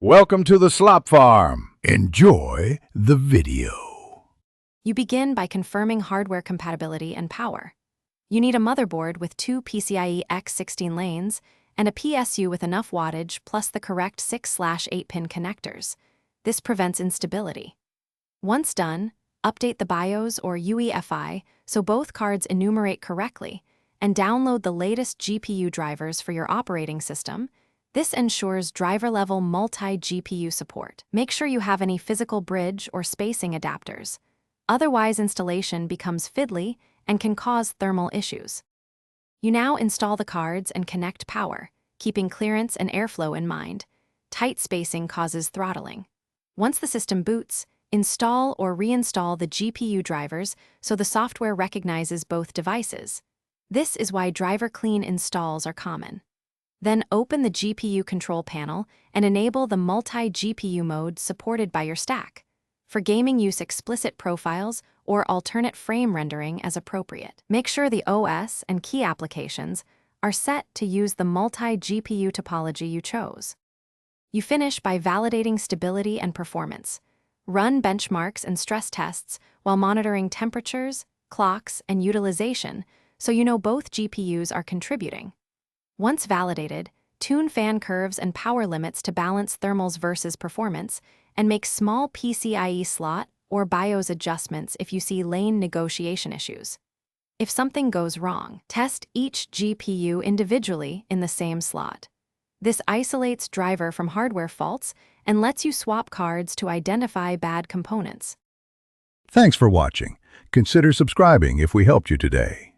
Welcome to the Slop Farm. Enjoy the video. You begin by confirming hardware compatibility and power. You need a motherboard with two PCIe X16 lanes and a PSU with enough wattage plus the correct 6/8-pin connectors. This prevents instability. Once done, update the BIOS or UEFI so both cards enumerate correctly, and download the latest GPU drivers for your operating system. This ensures driver-level multi-GPU support. Make sure you have any physical bridge or spacing adapters. Otherwise, installation becomes fiddly and can cause thermal issues. You now install the cards and connect power, keeping clearance and airflow in mind. Tight spacing causes throttling. Once the system boots, install or reinstall the GPU drivers so the software recognizes both devices. This is why driver clean installs are common. Then open the GPU control panel and enable the multi-GPU mode supported by your stack. For gaming, use explicit profiles or alternate frame rendering as appropriate. Make sure the OS and key applications are set to use the multi-GPU topology you chose. You finish by validating stability and performance. Run benchmarks and stress tests while monitoring temperatures, clocks, and utilization so you know both GPUs are contributing. Once validated, tune fan curves and power limits to balance thermals versus performance, and make small PCIe slot or BIOS adjustments if you see lane negotiation issues. If something goes wrong, test each GPU individually in the same slot. This isolates driver from hardware faults and lets you swap cards to identify bad components. Thanks for watching. Consider subscribing if we helped you today.